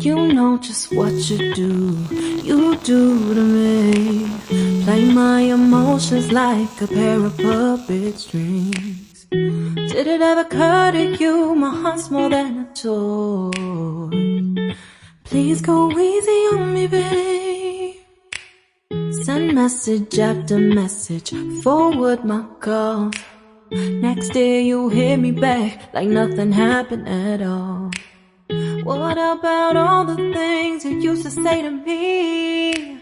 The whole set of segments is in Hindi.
You know just what you do to me. Play my emotions like a pair of puppet strings. Did it ever occur to you my heart's more than a toy? Please go easy on me, babe. Send message after message, forward my calls. Next day you hit me back like nothing happened at all. What about all the things you used to say to me?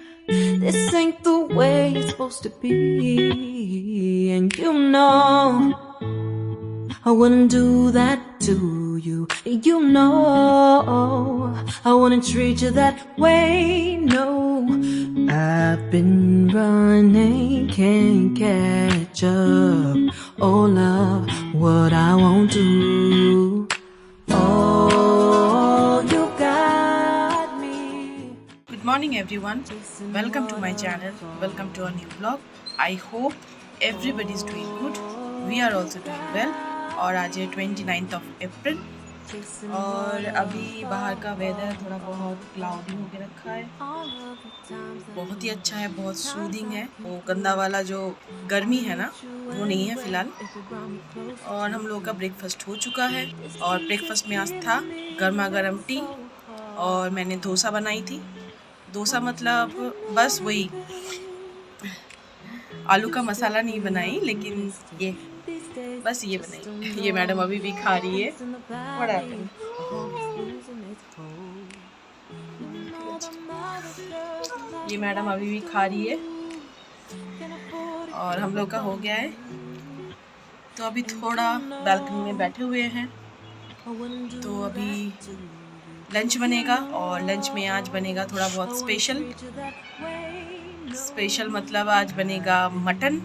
This ain't the way it's supposed to be. And you know I wouldn't do that to you. You know I wouldn't treat you that way, no. I've been running, can't catch up. Oh love, what I won't do. Oh, you got me. Good morning everyone, welcome to my channel, welcome to a new vlog. I hope everybody is doing good. We are also doing well. और आज है 29th of April और अभी बाहर का वेदर थोड़ा बहुत क्लाउडी होके रखा है। बहुत ही अच्छा है, बहुत सूदिंग है। वो गंदा वाला जो गर्मी है ना वो नहीं है फ़िलहाल। और हम लोगों का ब्रेकफास्ट हो चुका है और ब्रेकफास्ट में आज था गर्मा गर्म टी और मैंने डोसा बनाई थी। डोसा मतलब बस वही आलू का मसाला नहीं बनाई, लेकिन ये बस ये बनाई। ये मैडम अभी भी खा रही है। What happened? ये मैडम अभी भी खा रही है और हम लोग का हो गया है। तो अभी थोड़ा बालकनी में बैठे हुए हैं। तो अभी लंच बनेगा और लंच में आज बनेगा थोड़ा बहुत स्पेशल मतलब आज बनेगा मटन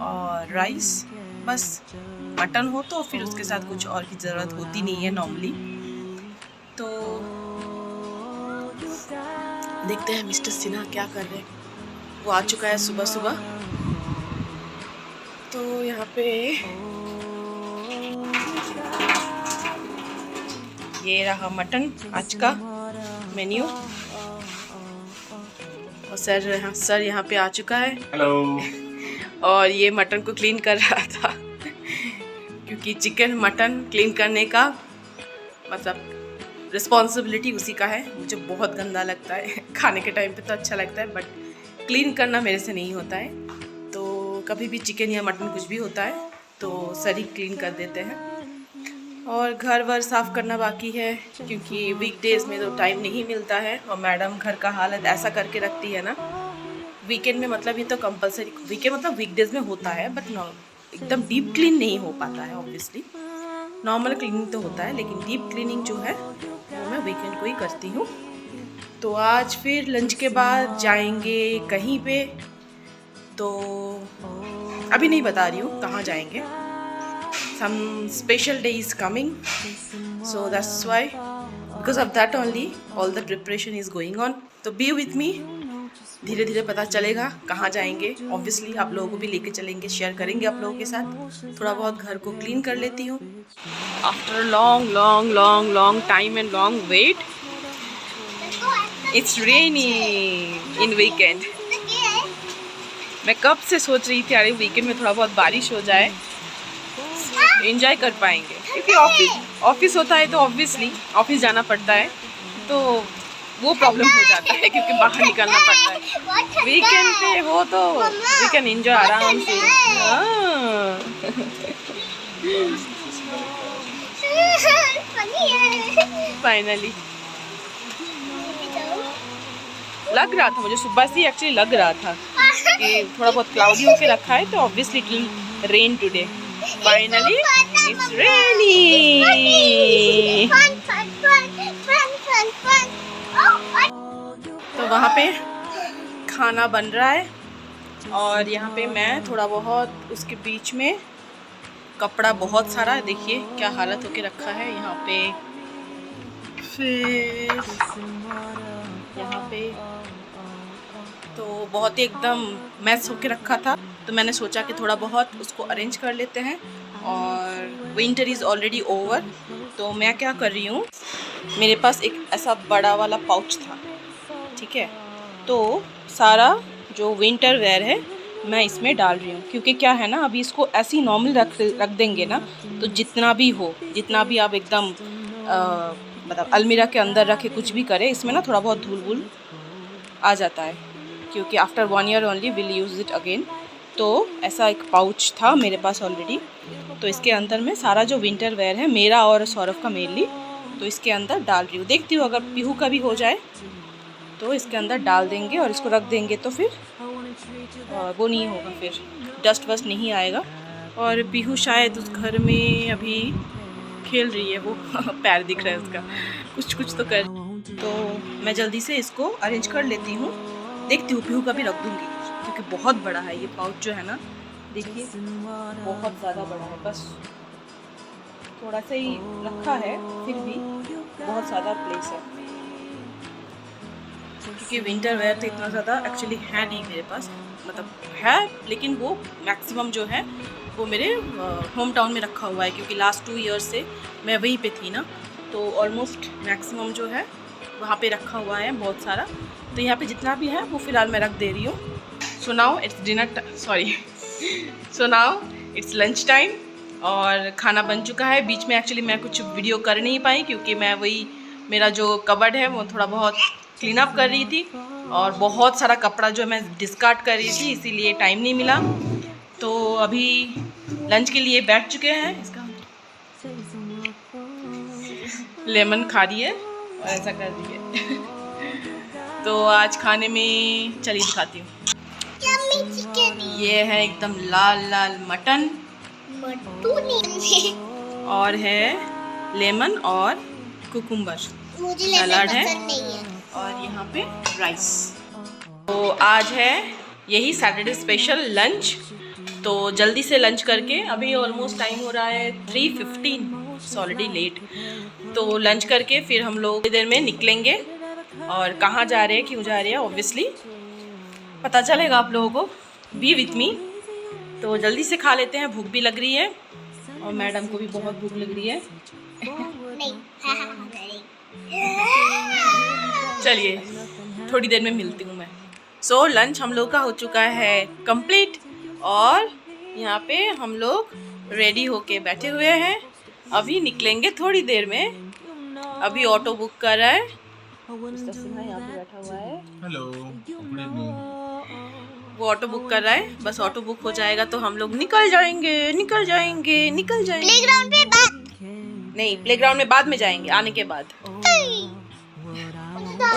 और राइस। बस मटन हो तो फिर उसके साथ कुछ और की ज़रूरत होती नहीं है नॉर्मली। तो देखते हैं मिस्टर सिन्हा क्या कर रहे हैं। वो आ चुका है सुबह सुबह। तो यहाँ पे ये रहा मटन आज का मेन्यू और सर यहाँ पे आ चुका है। हेलो। और ये मटन को क्लीन कर रहा था क्योंकि चिकन मटन क्लीन करने का मतलब रिस्पॉन्सिबिलिटी उसी का है। मुझे बहुत गंदा लगता है। खाने के टाइम पे तो अच्छा लगता है बट क्लीन करना मेरे से नहीं होता है। तो कभी भी चिकन या मटन कुछ भी होता है तो सर ही क्लीन कर देते हैं। और घर वर साफ़ करना बाकी है क्योंकि वीकडेज़ में तो टाइम नहीं मिलता है और मैडम घर का हालत ऐसा करके रखती है ना। वीकेंड में मतलब ये तो कंपलसरी, वीकेंड मतलब वीकडेज़ में होता है बट एकदम डीप क्लीन नहीं हो पाता है। ऑब्वियसली नॉर्मल क्लीनिंग तो होता है लेकिन डीप क्लीनिंग जो है वो मैं वीकेंड को ही करती हूँ। तो आज फिर लंच के बाद जाएंगे कहीं पे, तो अभी नहीं बता रही हूँ कहाँ जाएंगे। Some special day is coming, so that's why because of that only all the preparation is going on. तो बी विथ मी, धीरे धीरे पता चलेगा कहाँ जाएंगे। ऑब्वियसली आप लोगों को भी लेके चलेंगे, शेयर करेंगे आप लोगों के साथ। थोड़ा बहुत घर को क्लीन कर लेती हूँ। After long long long long time and long wait, it's rainy in weekend. मैं कब से सोच रही थी अरे वीकेंड में थोड़ा बहुत बारिश हो जाए, एंजॉय कर पाएंगे। क्योंकि ऑफिस होता है तो ऑब्वियसली ऑफिस जाना पड़ता है तो वो प्रॉब्लम हो जाता है क्योंकि बाहर निकलना पड़ता है। वीकेंड पे हो तो वी कैन एंजॉय आराम से। फाइनली लग रहा था मुझे सुबह से एक्चुअली लग रहा था कि थोड़ा बहुत क्लाउडी होके रखा है तो obviously it will rain today. Finally it's rainy. तो वहाँ पे खाना बन रहा है और यहाँ पे मैं थोड़ा बहुत उसके बीच में कपड़ा बहुत सारा, देखिए क्या हालत होके रखा है यहाँ पे। फिर यहाँ पे तो बहुत ही एकदम मैस होके रखा था तो मैंने सोचा कि थोड़ा बहुत उसको अरेंज कर लेते हैं। और विंटर इज़ ऑलरेडी ओवर तो मैं क्या कर रही हूँ, मेरे पास एक ऐसा बड़ा वाला पाउच था, ठीक है। तो सारा जो विंटर वेयर है मैं इसमें डाल रही हूँ, क्योंकि क्या है ना, अभी इसको ऐसे ही नॉर्मल रख देंगे ना, तो जितना भी आप एकदम मतलब अलमीरा के अंदर रखे कुछ भी करें, इसमें ना थोड़ा बहुत धूल वूल आ जाता है, क्योंकि after 1 year only will use it again. तो ऐसा एक पाउच था मेरे पास ऑलरेडी, तो इसके अंदर में सारा जो विंटर वेयर है मेरा और सौरभ का मेनली, तो इसके अंदर डाल रही हूँ। देखती हूँ अगर पीहू का भी हो जाए तो इसके अंदर डाल देंगे और इसको रख देंगे, तो फिर वो नहीं होगा, फिर डस्ट वस्ट नहीं आएगा। और पीहू शायद उस घर में अभी खेल रही है, वो पैर दिख रहा है उसका, कुछ तो कर। तो मैं जल्दी से इसको अरेंज कर लेती हूँ, देखती हूँ पीहू का भी रख दूँगी, क्योंकि बहुत बड़ा है ये पाउच जो है ना, देखिए बहुत ज़्यादा बड़ा है। बस थोड़ा सा ही रखा है, फिर भी बहुत ज़्यादा प्लेस है, क्योंकि विंटर वेयर तो इतना ज़्यादा एक्चुअली है नहीं मेरे पास, मतलब है लेकिन वो मैक्सिमम जो है वो मेरे होम टाउन में रखा हुआ है, क्योंकि लास्ट 2 ईयर्स से मैं वहीं पे थी ना, तो ऑलमोस्ट मैक्सिमम जो है वहाँ पे रखा हुआ है बहुत सारा। तो यहाँ पे जितना भी है वो फ़िलहाल मैं रख दे रही हूँ। So now it's lunch time और खाना बन चुका है। बीच में एक्चुअली मैं कुछ वीडियो कर नहीं पाई, क्योंकि मैं वही मेरा जो कबर्ड है वो थोड़ा बहुत क्लीन अप कर रही थी, और बहुत सारा कपड़ा जो मैं डिस्कार्ड कर रही थी, इसीलिए टाइम नहीं मिला। तो अभी लंच के लिए बैठ चुके हैं। इसका लेमन खा रही है और ऐसा कर रही है। तो आज खाने में चलिए दिखाती हूँ। ये है एकदम लाल लाल मटन, और है लेमन और कुकुम्बर सलाद है, और यहाँ पे राइस। तो आज है यही सैटरडे स्पेशल लंच। तो जल्दी से लंच करके, अभी ऑलमोस्ट टाइम हो रहा है 3:15, ऑलरेडी लेट। तो लंच करके फिर हम लोग देर में निकलेंगे, और कहाँ जा रहे हैं, क्यों जा रहे हैं, ऑब्वियसली पता चलेगा आप लोगों को, बी विथ मी। तो जल्दी से खा लेते हैं, भूख भी लग रही है, और मैडम को भी बहुत भूख लग रही है। चलिए थोड़ी देर में मिलती हूँ मैं। सो लंच हम लोग का हो चुका है कंप्लीट, और यहाँ पे हम लोग रेडी होके बैठे हुए हैं, अभी निकलेंगे थोड़ी देर में। अभी ऑटो बुक कर रहा है, यहाँ पे बैठा हुआ है, हेलो, वो ऑटो बुक कर रहा है। बस ऑटो बुक हो जाएगा तो हम लोग निकल जाएंगे। प्लेग्राउंड पे नहीं, प्लेग्राउंड में बाद में जाएंगे, आने के बाद।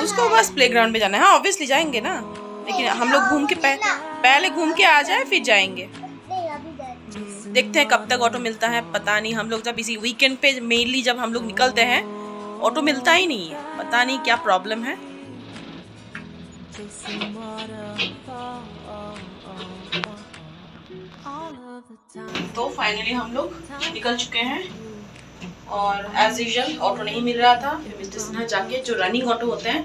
उसको बस प्लेग्राउंड में जाना है, हाँ ऑब्वियसली जाएंगे ना, लेकिन हम लोग घूम के पहले घूम के आ जाए फिर जाएंगे। देखते हैं कब तक ऑटो मिलता है, पता नहीं। हम लोग जब इसी वीकेंड पे मेनली जब हम लोग निकलते हैं, ऑटो मिलता ही नहीं है, पता नहीं क्या प्रॉब्लम है। तो फाइनली हम लोग निकल चुके हैं, और एज यूजुअल ऑटो नहीं मिल रहा था, फिर मिस्टर सिन्हा जाके जो रनिंग ऑटो होते हैं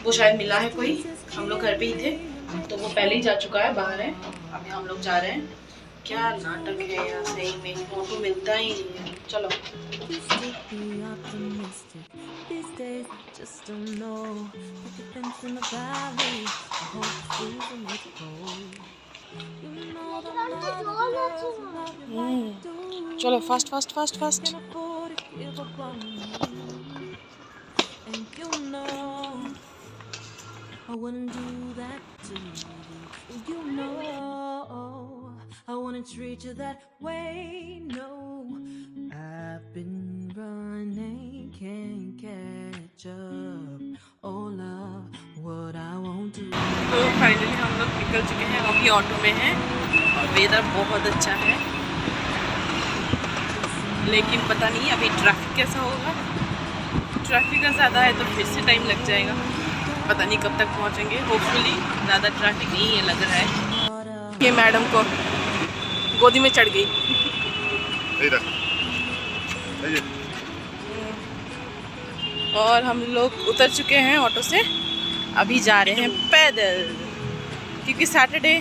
वो शायद मिला है कोई, हम लोग घर पे ही थे, तो वो पहले ही जा चुका है, बाहर है। अभी हम लोग जा रहे हैं। क्या नाटक है यार, सही में ऑटो मिलता ही नहीं है। चलो चलो fast fast fast fast. I wouldn't do that to you. You know, I wouldn't treat you that way. No, I've been running, can't catch up. Oh love, what I won't do. तो फाइनली हम लोग निकल चुके हैं, अभी ऑटो में हैं, और वेदर बहुत अच्छा है, लेकिन पता नहीं अभी ट्रैफिक कैसा होगा। ट्रैफिक का ज़्यादा है तो फिर से टाइम लग जाएगा, पता नहीं कब तक पहुंचेंगे। होपफुली ज़्यादा ट्रैफिक नहीं है लग रहा है। ये मैडम को गोदी में चढ़ गई। और हम लोग उतर चुके हैं ऑटो से, अभी जा रहे हैं पैदल, क्योंकि सैटरडे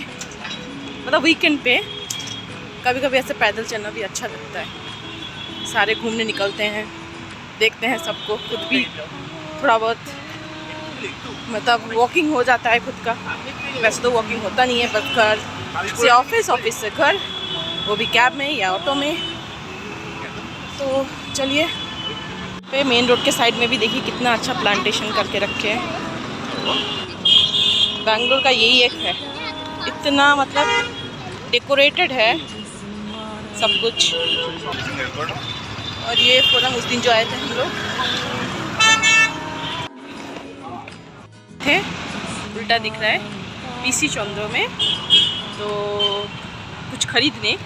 मतलब वीकेंड पे कभी कभी ऐसे पैदल चलना भी अच्छा लगता है। सारे घूमने निकलते हैं, देखते हैं सबको, खुद भी थोड़ा बहुत मतलब वॉकिंग हो जाता है खुद का। वैसे तो वॉकिंग होता नहीं है, बस घर से ऑफिस, ऑफिस से घर, वो भी कैब में या ऑटो में। तो चलिए, पे मेन रोड के साइड में भी देखिए कितना अच्छा प्लांटेशन करके रखे हैं। बैंगलोर का यही एक है, इतना मतलब डेकोरेटेड है सब कुछ। और ये फोरम उस दिन जो आए थे हम लोग थे, उल्टा दिख रहा है, पीसी चंद्रो में। तो कुछ खरीदने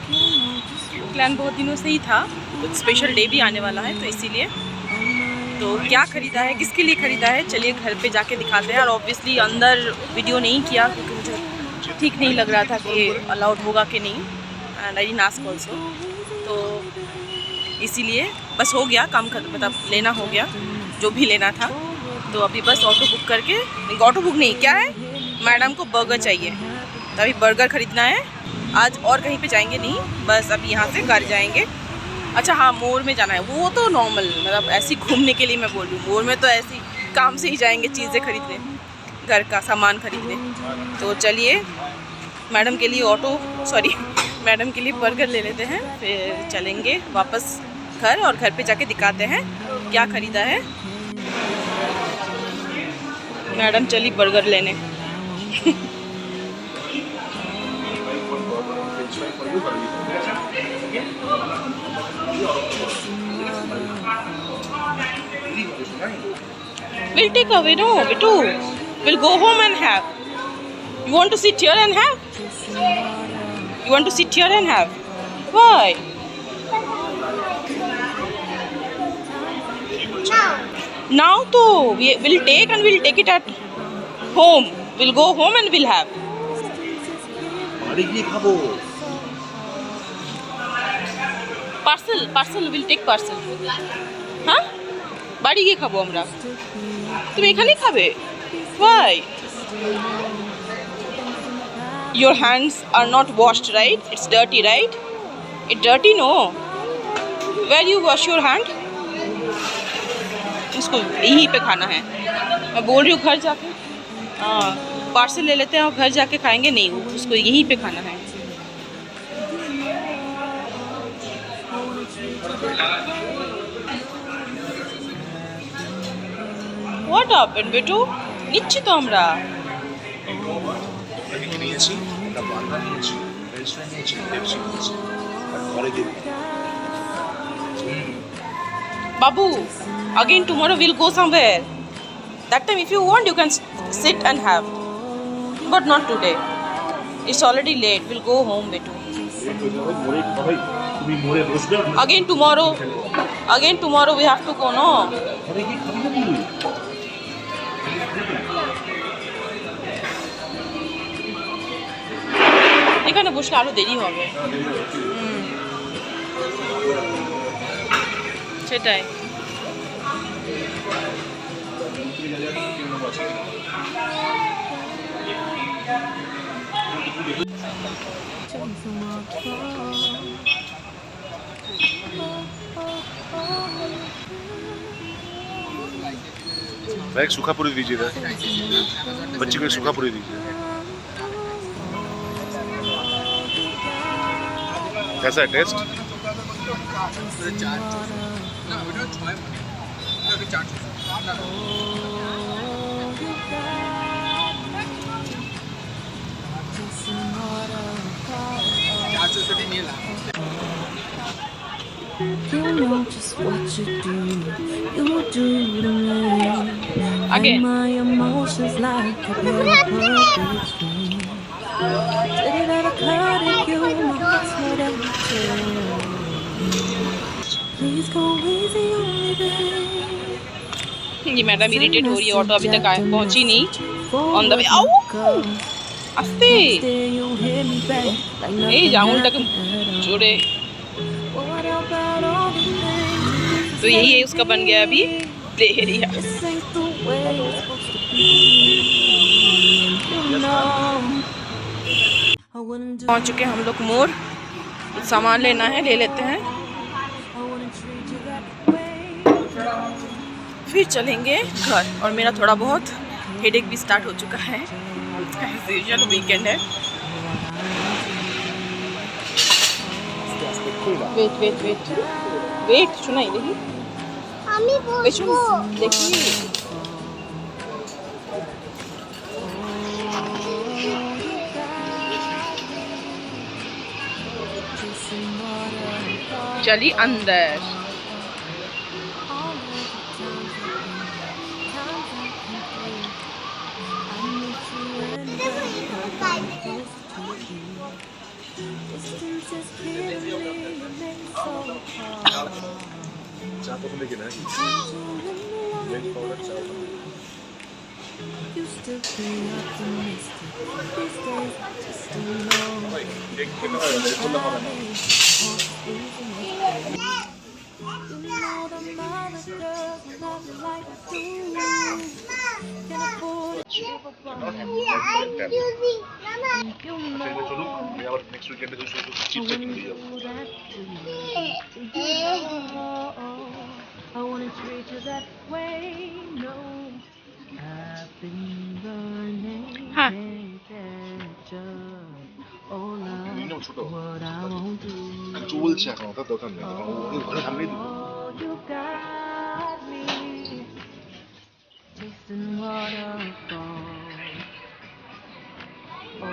प्लान बहुत दिनों से ही था, कुछ स्पेशल डे भी आने वाला है, तो इसीलिए। तो क्या ख़रीदा है, किसके लिए ख़रीदा है, चलिए घर पे जाके दिखाते हैं। और ऑब्वियसली अंदर वीडियो नहीं किया क्योंकि मुझे ठीक नहीं लग रहा था कि अलाउड होगा कि नहीं, and I didn't ask also. तो इसीलिए बस हो गया काम खत्म, मतलब लेना हो गया जो भी लेना था। तो अभी बस ऑटो बुक करके, ऑटो बुक नहीं, क्या है, मैडम को बर्गर चाहिए, तो अभी बर्गर ख़रीदना है आज। और कहीं पे जाएंगे नहीं, बस अभी यहाँ से घर जाएंगे। अच्छा हाँ, मोर में जाना है, वो तो नॉर्मल, मतलब ऐसी घूमने के लिए मैं बोल रही हूँ। मोर में तो ऐसी काम से ही जाएंगे, चीज़ें खरीदने, घर का सामान खरीदने। तो चलिए, मैडम के लिए मैडम के लिए बर्गर ले लेते हैं, फिर चलेंगे वापस घर, और घर पे जाके दिखाते हैं क्या ख़रीदा है। मैडम चली बर्गर लेने। We'll take away, no, Bitu. We'll go home and have. You want to sit here and have? You want to sit here and have? Why? Now to we'll take and we'll take it at home. We'll go home and we'll have. Parcel we'll take parcel. हाँ, বাড়ি গিয়ে খাবো আমরা। তুমি এখানেই খাবে? Why? Your hands are not washed, right? It's dirty, right? It's dirty, no? Where you wash your hand? इसको यहीं पे खाना है। मैं बोल रही हूँ घर जाके, हाँ पार्सल ले लेते हैं और घर जाके खाएंगे, नहीं उसको यहीं पे खाना है। What happened, बेटू? নিচ্ছি তো আমরা। Babu, again tomorrow we'll go somewhere. That time if you want you can sit and have, but not today. It's already late. We'll go home, betu. Again tomorrow we have to go, no? এখানে বসলে আরো দেরি হবে। সেটাই। एक सूखा पूरी दीजिए, बच्ची को सूखा पूरी दीजिए। कैसा है test? You know just what you do to me. Again. And my emotions like a pair of puppet strings. Did it ever occur to you my heart's head and please go easy on me, babe. ये मैडम इरिटेट हो रही है, ऑटो अभी तक पहुंची नहीं, ऑन द वे। आओ आस्ते, এই জামুনটাকে जोड़े। तो यही है, उसका बन गया अभी प्ले एरिया। पहुंच चुके हम लोग मोर, कुछ सामान लेना है, ले लेते हैं। फिर चलेंगे घर। और मेरा थोड़ा बहुत हेडेक भी स्टार्ट हो चुका है, एज यूजुअल वीकेंड है। वेट सुनाई देखी देखिए। चली अंदर। चाय तो लेके ना मिल्क पाउडर चाय एक किलो नेक्स्ट वीकेंड में चीप से मिल जाएगा। I wanna treat you that way, no. I've been burning all what I won't do. 쫄지 않아. 더 간다. 오늘 합니다. You got me chasing waterfalls. Oh,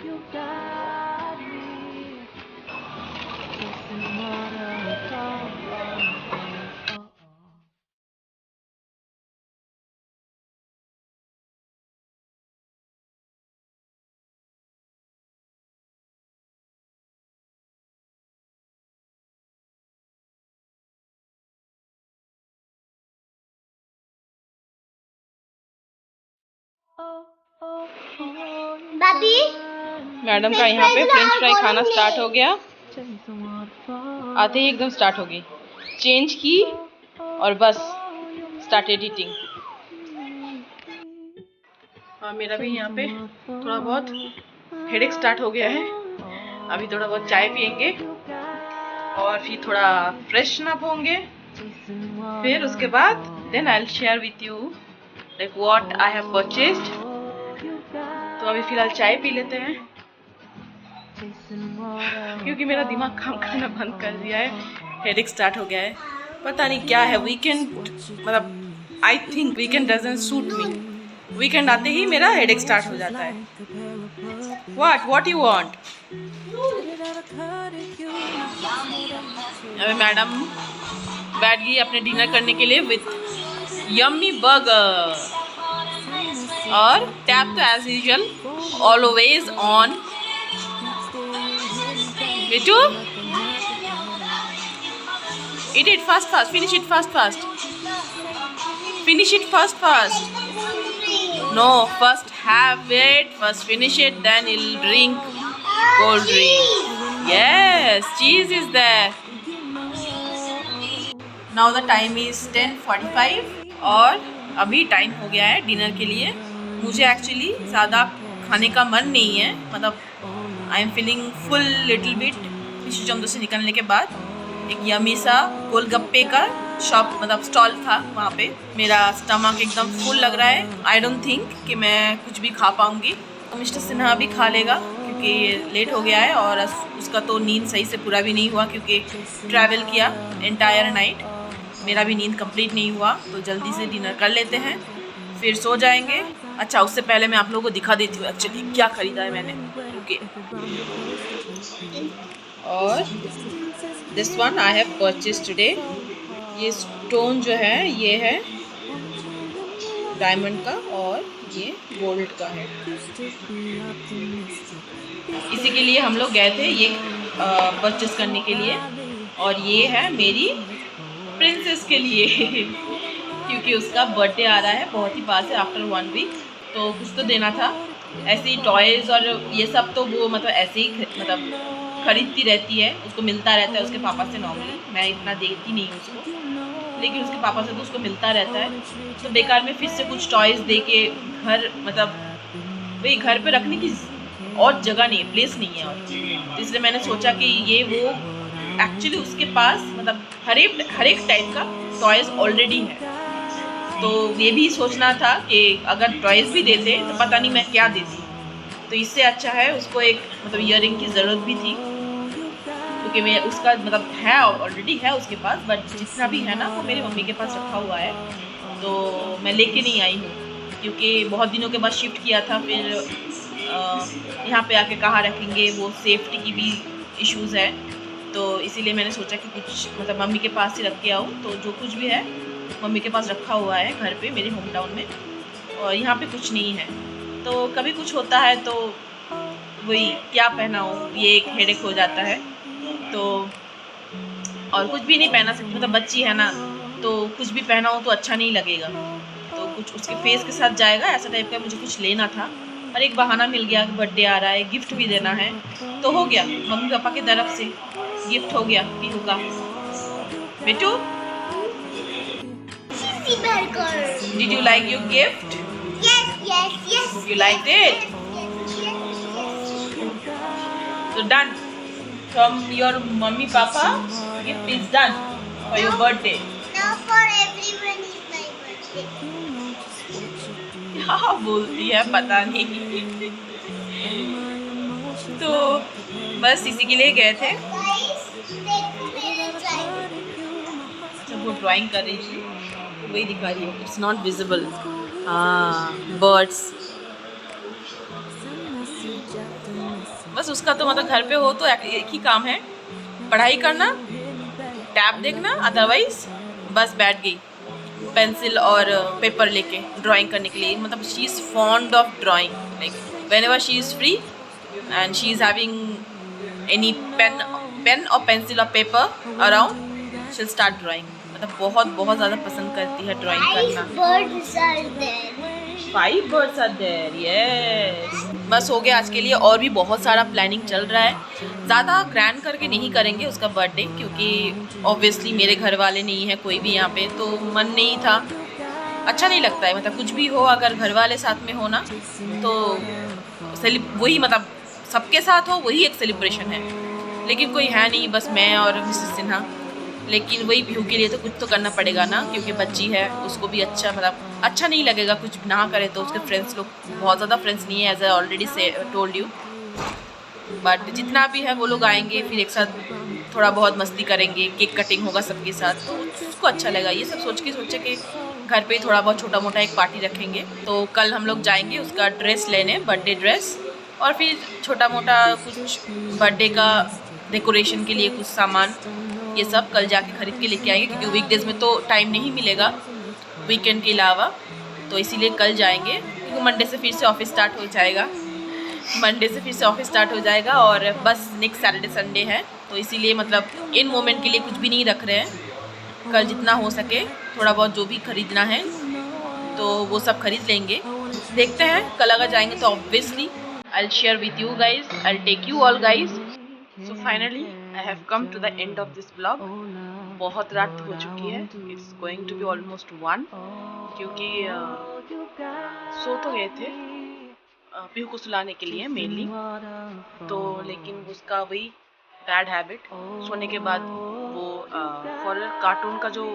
you got me chasing waterfalls. दादी मैडम का यहाँ पे फ्रेंच फ्राई खाना स्टार्ट हो गया। आते ही एकदम स्टार्ट हो गई, चेंज की और बस स्टार्टेड ईटिंग। और मेरा भी यहाँ पे थोड़ा बहुत हेडेक स्टार्ट हो गया है। अभी थोड़ा बहुत चाय पियेंगे और फिर थोड़ा फ्रेशन अप होंगे। फिर उसके बाद then I will share with you like what I have purchased. तो अभी फिलहाल चाय पी लेते हैं क्योंकि मेरा दिमाग काम करना बंद कर दिया है, हेडेक स्टार्ट हो गया है। पता नहीं क्या है, वीकेंड मतलब I think weekend doesn't suit me. Weekend आते ही मेरा हेडेक स्टार्ट हो जाता है। What you want? अभी मैडम बैठ गई अपने डिनर करने के लिए विथ यम्मी बर्गर। और टैप तो एज यूजुअल ऑलवेज ऑन। बेटू eat it fast, finish it fast, finish it fast. No, first have it, first finish it, then you'll drink cold drink. Yes, cheese is there. Now the time is 10:45 और अभी टाइम हो गया है डिनर के लिए। मुझे एक्चुअली ज़्यादा खाने का मन नहीं है, मतलब I am feeling full little bit. विश्व चंद्र से निकलने के बाद एक यमी सा गोलगप्पे का शॉप मतलब स्टॉल था, वहाँ पे मेरा स्टमक एकदम फुल लग रहा है। आई डोंट थिंक कि मैं कुछ भी खा पाऊँगी। तो मिस्टर सिन्हा भी खा लेगा क्योंकि लेट हो गया है और उसका तो नींद सही से पूरा भी नहीं हुआ क्योंकि ट्रैवल किया एंटायर नाइट। मेरा भी नींद कंप्लीट नहीं हुआ, तो जल्दी से डिनर कर लेते हैं फिर सो जाएंगे। अच्छा, उससे पहले मैं आप लोगों को दिखा देती हूँ एक्चुअली क्या ख़रीदा है मैंने। ओके, और this one I have purchase today. ये स्टोन जो है ये है डायमंड का और ये गोल्ड का है। इसी के लिए हम लोग गए थे ये परचेज करने के लिए। और ये है मेरी प्रिंसेस के लिए क्योंकि उसका बर्थडे आ रहा है बहुत ही पास है, आफ्टर 1 वीक। तो कुछ तो देना था। ऐसे ही टॉयज़ और ये सब तो वो मतलब ऐसे ही मतलब खरीदती रहती है, उसको मिलता रहता है उसके पापा से। नॉर्मली मैं इतना देती नहीं हूँ उसको, लेकिन उसके पापा से तो उसको मिलता रहता है। तो बेकार में फिर से कुछ टॉयज़ दे के घर मतलब वही घर पे रखने की और जगह नहीं है, प्लेस नहीं है। और तो इसलिए मैंने सोचा कि ये वो एक्चुअली उसके पास मतलब हर एक टाइप का टॉयज़ ऑलरेडी हैं, तो ये भी सोचना था कि अगर टॉयज़ भी देते तो पता नहीं मैं क्या देती। तो इससे अच्छा है उसको एक मतलब ईयरिंग की ज़रूरत भी थी, क्योंकि मैं उसका मतलब है ऑलरेडी है उसके पास, बट जितना भी है ना वो मेरी मम्मी के पास रखा हुआ है, तो मैं लेके नहीं आई हूँ क्योंकि बहुत दिनों के बाद शिफ्ट किया था। फिर यहाँ पे आके कहाँ रखेंगे, वो सेफ्टी की भी इश्यूज़ है, तो इसीलिए मैंने सोचा कि कुछ मतलब मम्मी के पास ही रख के आऊँ। तो जो कुछ भी है मम्मी के पास रखा हुआ है घर पे मेरे होम टाउन में, और यहाँ पे कुछ नहीं है। तो कभी कुछ होता है तो वही क्या पहनाऊँ, ये एक हेडेक हो जाता है। तो और कुछ भी नहीं पहना सकती, मतलब बच्ची है ना, तो कुछ भी पहनाऊँ तो अच्छा नहीं लगेगा, तो कुछ उसके फेस के साथ जाएगा ऐसा टाइप का मुझे कुछ लेना था। और एक बहाना मिल गया कि बर्थडे आ रहा है, गिफ्ट भी देना है, तो हो गया, मम्मी पापा की तरफ से गिफ्ट हो गया पीहू का। बेटू, Easy burger. Did you like your gift? Yes. You liked it? So done. From your mummy papa, gift is done for your birthday. Now for everyone is my birthday. क्या बोलती है पता नहीं। तो बस इसी के लिए गए थे। Guys, देखो मेरे ड्राइंग. अच्छा, वो ड्राइंग कर रही थी, वही दिखा रही है। It's not visible. हाँ, बर्ड्स। बस उसका तो मतलब घर पे हो तो एक ही काम है, पढ़ाई करना, टैब देखना, अदरवाइज बस बैठ गई पेंसिल और पेपर लेके ड्राइंग करने के लिए। मतलब she is fond of drawing, like whenever she is free and she is having any pen और पेंसिल और paper around, she will start drawing. मतलब बहुत बहुत ज़्यादा पसंद करती है ड्राइंग करना। 5 birds are there. 5 birds are there, yes. बस हो गया आज के लिए, और भी बहुत सारा प्लानिंग चल रहा है। ज़्यादा ग्रैंड करके नहीं करेंगे उसका बर्थडे, क्योंकि ऑब्वियसली मेरे घर वाले नहीं है कोई भी यहाँ पे, तो मन नहीं था, अच्छा नहीं लगता है। मतलब कुछ भी हो अगर घर वाले साथ में हो ना, तो वही मतलब सबके साथ हो वही एक सेलिब्रेशन है। लेकिन कोई है नहीं, बस मैं और मिसेस सिन्हा। लेकिन वही पीहू के लिए तो कुछ तो करना पड़ेगा ना, क्योंकि बच्ची है, उसको भी अच्छा मतलब अच्छा नहीं लगेगा कुछ ना करे तो। उसके फ्रेंड्स लोग बहुत ज़्यादा फ्रेंड्स नहीं है, एज आई ऑलरेडी से टोल्ड यू, बट जितना भी है वो लोग आएंगे, फिर एक साथ थोड़ा बहुत मस्ती करेंगे, केक कटिंग होगा सबके साथ, तो उसको अच्छा लगेगा। ये सब सोचे कि घर पे ही थोड़ा बहुत छोटा मोटा एक पार्टी रखेंगे। तो कल हम लोग जाएंगे उसका ड्रेस लेने, बर्थडे ड्रेस, और फिर छोटा मोटा कुछ बर्थडे का डेकोरेशन के लिए कुछ सामान, ये सब कल जाके ख़रीद के लेके आएंगे, क्योंकि वीकडेज़ में तो टाइम नहीं मिलेगा वीकेंड के अलावा। तो इसीलिए कल जाएंगे, क्योंकि मंडे से फिर से ऑफिस स्टार्ट हो जाएगा, और बस नेक्स्ट सैटरडे संडे है, तो इसीलिए मतलब इन मोमेंट के लिए कुछ भी नहीं रख रहे हैं। कल जितना हो सके थोड़ा बहुत जो भी ख़रीदना है तो वो सब ख़रीद लेंगे। देखते हैं कल अगर जाएंगे तो obviously I will share with you guys, I will take you all guys. So finally I have come to the end of this blog. बहुत रात हो चुकी है, it's going to be almost 1, क्योंकि सो तो गए थे पीहू को सुलाने के लिए मेनली, तो लेकिन उसका वही बैड हैबिट, सोने के बाद वो फॉर कार्टून का जो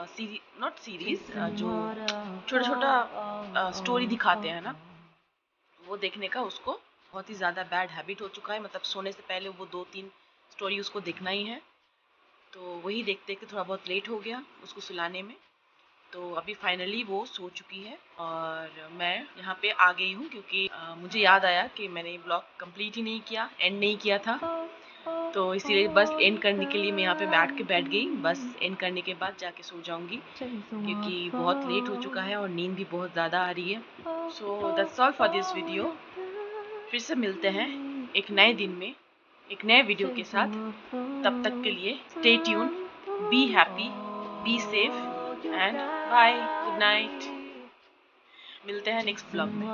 सीरीज जो छोटा स्टोरी दिखाते हैं ना, वो देखने का उसको बहुत ही ज़्यादा बैड हैबिट हो चुका है। मतलब सोने से पहले वो 2-3 स्टोरी उसको देखना ही है, तो वही देखते देखते थोड़ा बहुत लेट हो गया उसको सुलाने में। तो अभी फाइनली वो सो चुकी है और मैं यहाँ पे आ गई हूँ, क्योंकि मुझे याद आया कि मैंने ब्लॉग कंप्लीट ही नहीं किया, एंड नहीं किया था, तो इसीलिए बस एंड करने के लिए मैं यहाँ पे बैठ गई। बस एंड करने के बाद जाके सो जाऊँगी, क्योंकि बहुत लेट हो चुका है और नींद भी बहुत ज़्यादा आ रही है। So that's all for this video. फिर से मिलते हैं एक नए दिन में एक नए वीडियो के साथ। तब तक के लिए stay tune, be happy, be safe and bye, good night. मिलते हैं नेक्स्ट ब्लॉग में।